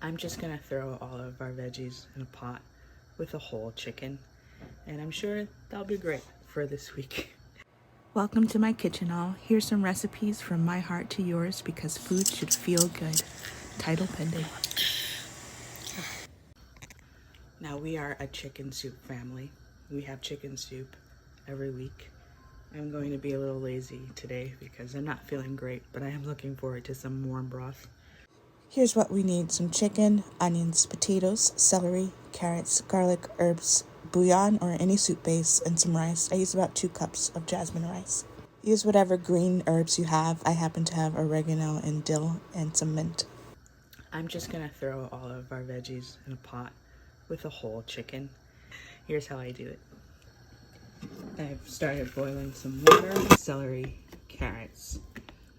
I'm just gonna throw all of our veggies in a pot with a whole chicken, and I'm sure that'll be great for this week. Welcome to my kitchen haul. Here's some recipes from my heart to yours because food should feel good. Title pending. Now we are a chicken soup family. We have chicken soup every week. I'm going to be a little lazy today because I'm not feeling great, but I am looking forward to some warm broth. Here's what we need: some chicken, onions, potatoes, celery, carrots, garlic, herbs, bouillon or any soup base, and some rice. I use about 2 cups of jasmine rice. Use whatever green herbs you have. I happen to have oregano and dill and some mint. I'm just gonna throw all of our veggies in a pot with a whole chicken. Here's how I do it. I've started boiling some water, celery, carrots,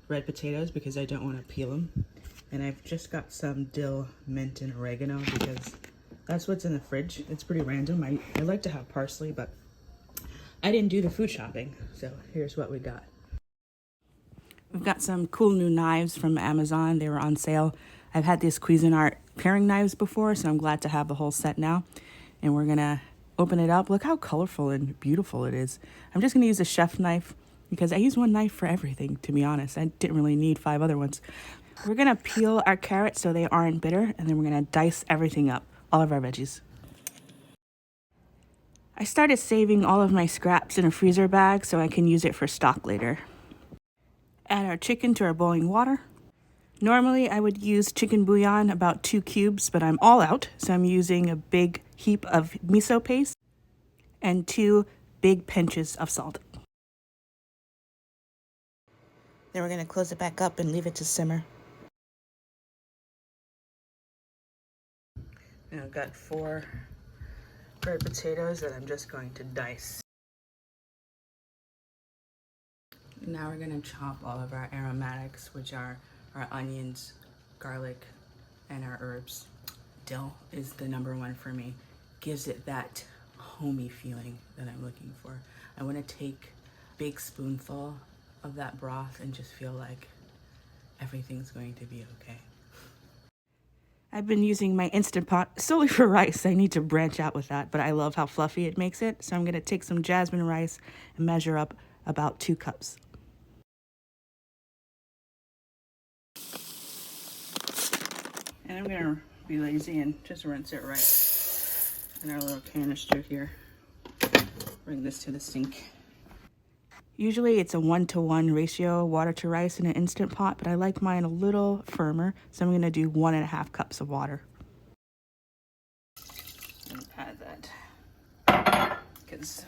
red potatoes because I don't want to peel them. And I've just got some dill, mint, and oregano because that's what's in the fridge. It's pretty random. I like to have parsley, but I didn't do the food shopping. So here's what we got. We've got some cool new knives from Amazon. They were on sale. I've had these Cuisinart paring knives before, so I'm glad to have the whole set now. And we're gonna open it up. Look how colorful and beautiful it is. I'm just gonna use a chef knife because I use one knife for everything, to be honest. I didn't really need 5 other ones. We're gonna peel our carrots so they aren't bitter, and then we're gonna dice everything up, all of our veggies. I started saving all of my scraps in a freezer bag so I can use it for stock later. Add our chicken to our boiling water. Normally I would use chicken bouillon, about 2 cubes, but I'm all out, so I'm using a big heap of miso paste and 2 big pinches of salt. Then we're gonna close it back up and leave it to simmer. And I've got 4 red potatoes that I'm just going to dice. Now we're gonna chop all of our aromatics, which are our onions, garlic, and our herbs. Dill is the #1 for me. Gives it that homey feeling that I'm looking for. I wanna take a big spoonful of that broth and just feel like everything's going to be okay. I've been using my Instant Pot solely for rice. I need to branch out with that, but I love how fluffy it makes it. So I'm gonna take some jasmine rice and measure up about 2 cups. And I'm gonna be lazy and just rinse it right in our little canister here. Bring this to the sink. Usually it's a 1-to-1 ratio, water to rice in an Instant Pot, but I like mine a little firmer, so I'm gonna do 1.5 cups of water. And add that, because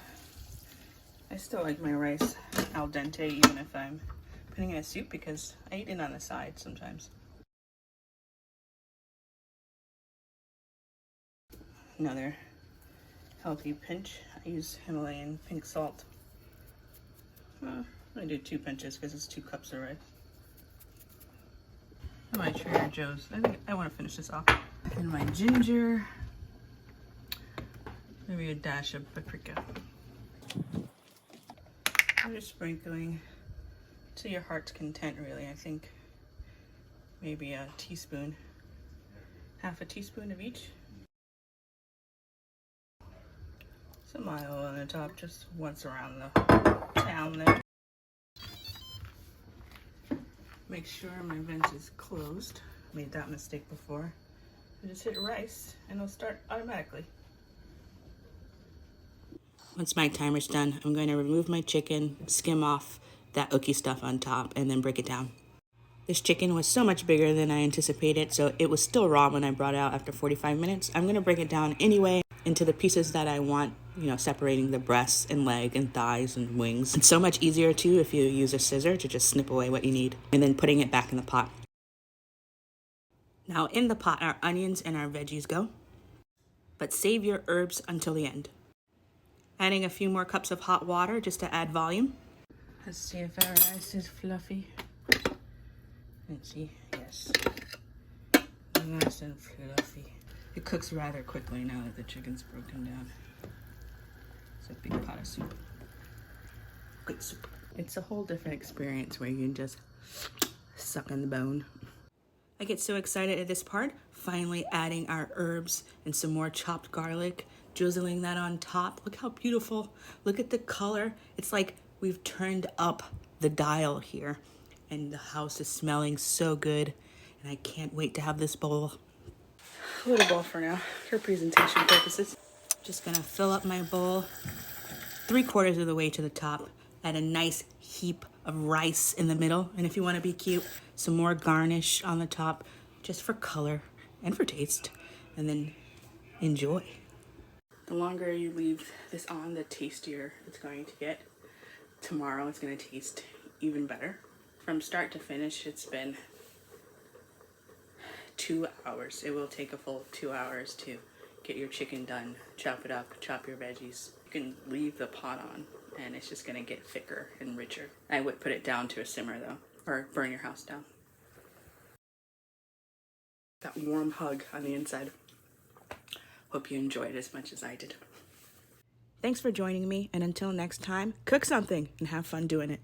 I still like my rice al dente even if I'm putting in a soup, because I eat it on the side sometimes. Another healthy pinch. I use Himalayan pink salt. I'm gonna do 2 pinches because it's 2 cups of rice. And my Trader Joe's. I think I want to finish this off. And my ginger. Maybe a dash of paprika. I'm just sprinkling to your heart's content, really. I think maybe a teaspoon, half a teaspoon of each. Some oil on the top, just once around the town there. Make sure my vent is closed. Made that mistake before. I just hit rice and it'll start automatically. Once my timer's done, I'm going to remove my chicken, skim off that ooky stuff on top, and then break it down. This chicken was so much bigger than I anticipated, so it was still raw when I brought it out after 45 minutes. I'm gonna break it down anyway into the pieces that I want, separating the breasts and leg and thighs and wings. It's so much easier too if you use a scissor to just snip away what you need, and then putting it back in the pot. Now in the pot, our onions and our veggies go, but save your herbs until the end. Adding a few more cups of hot water just to add volume. Let's see if our rice is fluffy. Let's see, yes. Nice and fluffy. It cooks rather quickly now that the chicken's broken down. It's a big pot of soup. Good soup. It's a whole different experience where you can just suck on the bone. I get so excited at this part, finally adding our herbs and some more chopped garlic, drizzling that on top. Look how beautiful. Look at the color. It's like we've turned up the dial here, and the house is smelling so good, and I can't wait to have this bowl. A little bowl for now, for presentation purposes. Just gonna fill up my bowl 3/4 of the way to the top, add a nice heap of rice in the middle, and if you want to be cute, some more garnish on the top just for color and for taste, and then enjoy. The longer you leave this on, the tastier it's going to get. Tomorrow it's going to taste even better. From start to finish, it's been 2 hours. It will take a full 2 hours to get your chicken done, chop it up, chop your veggies. You can leave the pot on and it's just gonna get thicker and richer. I would put it down to a simmer though, or burn your house down. That warm hug on the inside. Hope you enjoyed as much as I did. Thanks for joining me, and until next time, cook something and have fun doing it.